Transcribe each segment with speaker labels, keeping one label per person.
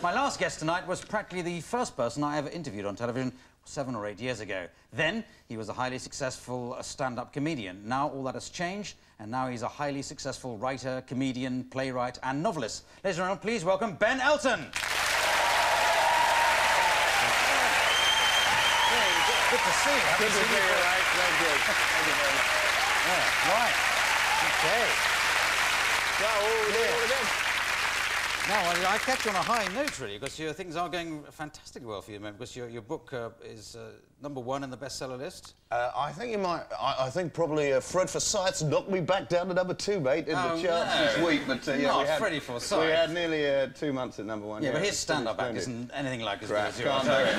Speaker 1: My last guest tonight was practically the first person I ever interviewed on television 7 or 8 years ago. Then, he was a highly successful stand-up comedian. Now all that has changed, and now he's a highly successful writer, comedian, playwright and novelist. Ladies and gentlemen, please welcome Ben Elton. Good to see you.
Speaker 2: Good to see you, right? Thank you. Thank you very much.
Speaker 1: Yeah, right. OK.
Speaker 2: Well, we'll do it all again.
Speaker 1: No, I kept you on a high note, really, because things are going fantastically well for you, man, because your book is #1 in the bestseller list.
Speaker 2: I think you might. I think probably Fred Forsyth's knocked me back down to #2, mate, in the charts this week. But yeah,
Speaker 1: not Freddie Forsyth.
Speaker 2: We had nearly 2 months at #1.
Speaker 1: Yeah, but his stand-up act isn't anything like as good as yours.
Speaker 2: Can't do it.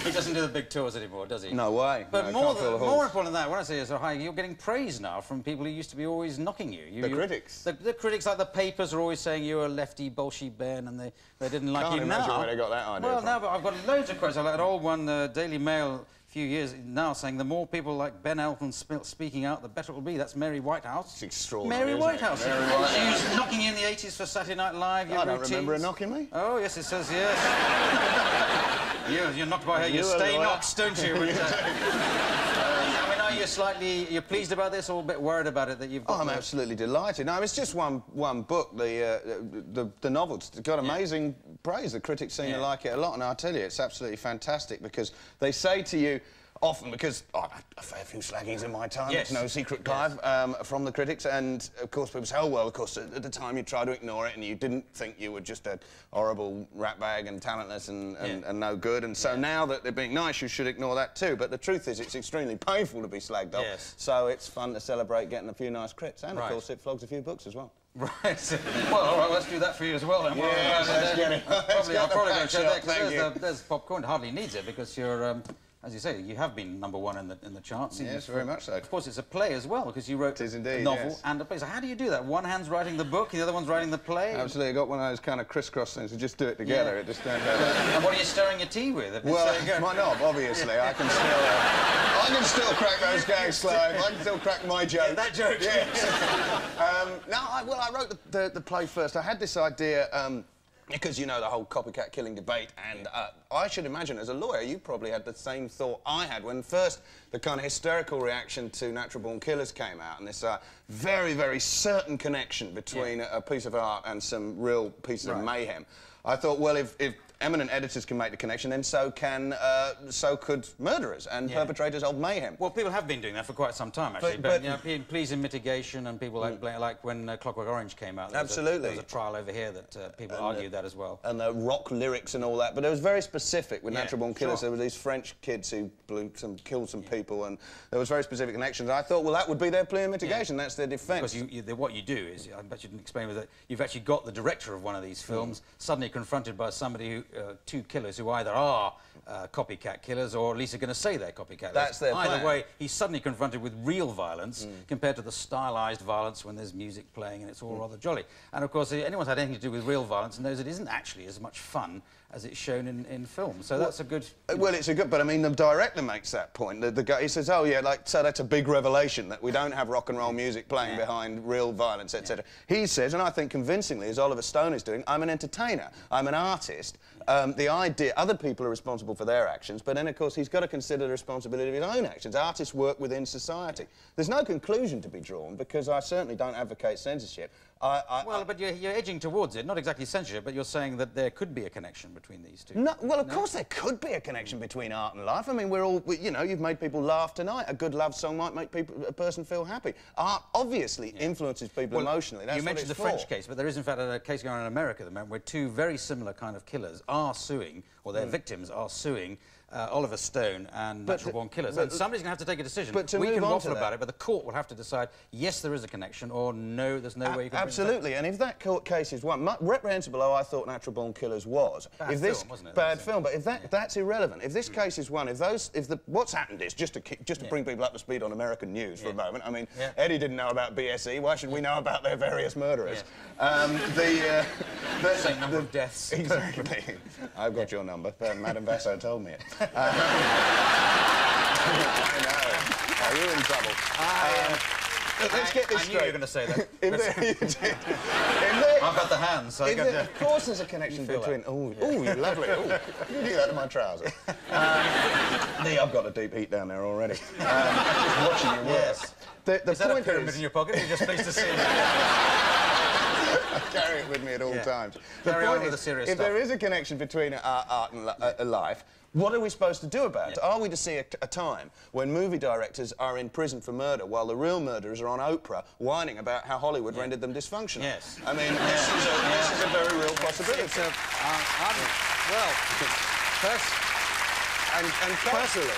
Speaker 1: He doesn't do the big tours anymore, does he?
Speaker 2: No way.
Speaker 1: But more important than that, when I say you're so high, you're getting praise now from people who used to be always knocking you.
Speaker 2: The critics.
Speaker 1: The critics, like the papers, are always saying you're a lefty, bolshy Ben, and they didn't like you now.
Speaker 2: Can't imagine where they got that idea
Speaker 1: Well,
Speaker 2: from.
Speaker 1: now, but I've got loads of quotes. I like an old one, Daily Mail, a few years now, saying the more people like Ben Elton speaking out, the better it will be. That's Mary Whitehouse.
Speaker 2: It's extraordinary.
Speaker 1: Mary Whitehouse.
Speaker 2: Mary Whitehouse.
Speaker 1: She was knocking you in the 80s for Saturday Night Live.
Speaker 2: I don't remember her knocking me.
Speaker 1: Oh, yes, it says yes. You're knocked by her. You stay knocked, don't you? I mean, you're pleased about this, or a bit worried about it that you've got?
Speaker 2: Oh, I'm absolutely delighted. No, it's just one book. The novel's got amazing praise. The critics seem to like it a lot, and I'll tell you, it's absolutely fantastic because they say to you, often, because I've had a fair few slaggings in my time, it's no secret, Clive, from the critics, and of course people say, oh, well, of course, at the time you tried to ignore it and you didn't think you were just a horrible ratbag and talentless and no good, and so now that they're being nice, you should ignore that too. But the truth is, it's extremely painful to be slagged off, so it's fun to celebrate getting a few nice crits, and of course it flogs a few books as well.
Speaker 1: Right. Well, all right, let's do that for you as well, then.
Speaker 2: Yeah, let's get it.
Speaker 1: I'll probably go check that, because there's popcorn. It hardly needs it, because you're... as you say, you have been #1 in the charts.
Speaker 2: Yes, very much so.
Speaker 1: Of course, it's a play as well, because you wrote a novel and a play. So how do you do that? One hand's writing the book, the other one's writing the play?
Speaker 2: Absolutely. I got one of those kind of crisscross things to just do it together. It just turned out.
Speaker 1: And what are you stirring your tea with?
Speaker 2: Well, my knob, obviously. I can still crack those gags, Clive. I can still crack my joke.
Speaker 1: Yeah, that joke.
Speaker 2: Yes. I wrote the play first. I had this idea. Because, you know, the whole copycat killing debate, and I should imagine, as a lawyer, you probably had the same thought I had when first the kind of hysterical reaction to Natural Born Killers came out, and this very, very certain connection between a piece of art and some real pieces of mayhem. I thought, well, if eminent editors can make the connection, then so could murderers and perpetrators of mayhem.
Speaker 1: Well, people have been doing that for quite some time, actually. But you know, pleas in mitigation and people like when Clockwork Orange came out. There was a trial over here that people argued that as well. And
Speaker 2: the rock lyrics and all that. But it was very specific with Natural Born Killers. There were these French kids who killed some people, and there was very specific connections. I thought, well, that would be their plea in mitigation. That's their defence.
Speaker 1: Because what you do is, I bet you didn't explain, was that you've actually got the director of one of these films suddenly confronted by somebody who two killers who either are copycat killers or at least are going to say they're copycat.
Speaker 2: That's their plan.
Speaker 1: Either way, he's suddenly confronted with real violence compared to the stylised violence when there's music playing and it's all rather jolly. And of course, anyone's had anything to do with real violence knows it isn't actually as much fun as it's shown in film. So that's a good...
Speaker 2: Well, it's a good... But, I mean, the director makes that point. The guy, he says, oh, yeah, like, so that's a big revelation, that we don't have rock and roll music playing behind real violence, etc. He says, and I think convincingly, as Oliver Stone is doing, I'm an entertainer. I'm an artist. The idea... Other people are responsible for their actions, but then, of course, he's got to consider the responsibility of his own actions. Artists work within society. There's no conclusion to be drawn, because I certainly don't advocate censorship.
Speaker 1: Well, but you're edging towards it, not exactly censorship, but you're saying that there could be a connection between these two.
Speaker 2: No, well, of course there could be a connection between art and life. I mean, you know, you've made people laugh tonight. A good love song might make a person feel happy. Art obviously influences people emotionally. That's
Speaker 1: you mentioned the French case, but there is, in fact, a case going on in America at the moment where two very similar kind of killers are suing, or their victims are suing, Oliver Stone and Natural Born Killers. And somebody's going to have to take a decision. We can waffle about it, but the court will have to decide, yes, there is a connection, or no, there's no way you can...
Speaker 2: Absolutely, and if that court case is won, reprehensible though I thought Natural Born Killers was...
Speaker 1: Bad film, wasn't it?
Speaker 2: Bad film, but if that's irrelevant. If this case is won, what's happened is, just to bring people up to speed on American news for a moment, I mean, Eddie didn't know about BSE, why should we know about their various murderers?
Speaker 1: Same number of deaths.
Speaker 2: Exactly. I've got your number. Madame Vasso told me it. I know. Oh, you're in trouble. let's get this
Speaker 1: straight. I knew you were going to say that. I've got the hands, so
Speaker 2: of course there's a connection between... Oh, you're lovely. Ooh, you do that to my trousers. I've got a deep heat down there already. Just watching you work.
Speaker 1: Yes. Is that a pyramid in your pocket? You're just pleased to see it.
Speaker 2: I carry it with me at all times.
Speaker 1: Carry on with the serious stuff.
Speaker 2: If there is a connection between art and life, what are we supposed to do about it? Are we to see a time when movie directors are in prison for murder while the real murderers are on Oprah whining about how Hollywood rendered them dysfunctional?
Speaker 1: Yes.
Speaker 2: I mean, this is a very real possibility.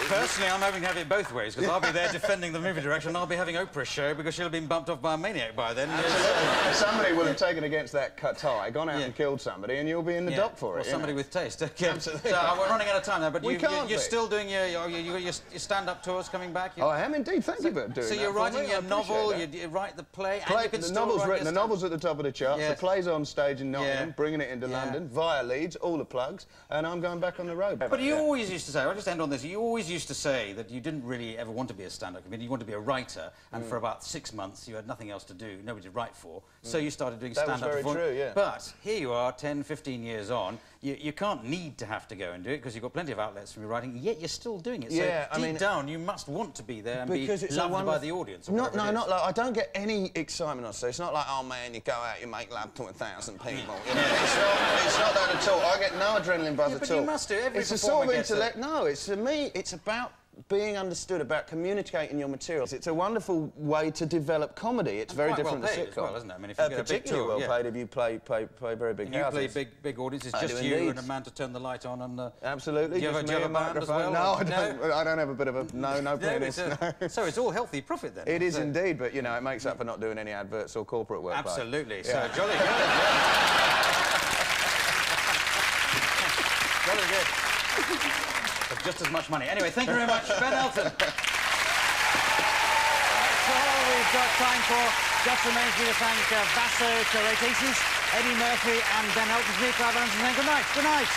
Speaker 1: Personally, I'm hoping to have it both ways, because I'll be there defending the movie direction and I'll be having Oprah's show because she'll have been bumped off by a maniac by then.
Speaker 2: Absolutely. Somebody will have taken against that tie, gone out and killed somebody, and you'll be in the dock for it.
Speaker 1: Or somebody with taste.
Speaker 2: Absolutely.
Speaker 1: So we're running out of time now, but you're still doing your stand-up tours coming back?
Speaker 2: Oh, I am indeed. Thank you for doing that.
Speaker 1: So you're writing your novel, you write the play, and you can
Speaker 2: the novel's written. The novel's at the top of the charts.
Speaker 1: Yes.
Speaker 2: The play's on stage in Nottingham, bringing it into London via Leeds, all the plugs, and I'm going back on the road.
Speaker 1: But you always used to say, I'll just end on this, you always used to say that you didn't really ever want to be a stand-up comedian, you wanted to be a writer, and for about 6 months you had nothing else to do, nobody to write for, so you started doing stand-up.
Speaker 2: That was very true, yeah.
Speaker 1: But here you are, 10, 15 years on, you can't need to have to go and do it, because you've got plenty of outlets from your writing, yet you're still doing it.
Speaker 2: Yeah,
Speaker 1: so deep down, you must want to be there and be loved by the audience.
Speaker 2: Not like, I don't get any excitement on stage. It's not like, oh man, you go out, you make love to 1,000 people. You know? It's not that at all. I get no adrenaline buzz at all.
Speaker 1: But you must do. Every
Speaker 2: it's a sort of intellect. No, it's for me. It's about being understood, about communicating your materials. It's a wonderful way to develop comedy. It's very different to sitcom.
Speaker 1: As well, isn't it? I mean, if you get a big tour,
Speaker 2: well paid if you play very big houses.
Speaker 1: You play big audiences, just you and a man to turn the light on. And
Speaker 2: absolutely.
Speaker 1: Do you have a band as well?
Speaker 2: No, I don't have a bit of a no pianist.
Speaker 1: So it's all healthy profit then.
Speaker 2: It is indeed, but you know, it makes up for not doing any adverts or corporate work.
Speaker 1: Absolutely. So jolly good. Jolly good. But just as much money. Anyway, thank you very much, Ben Elton. That's all we've got time for. Just remains me to thank Vasso Curatesis, Eddie Murphy and Ben Elton. Clive Anderson saying good night. Good night.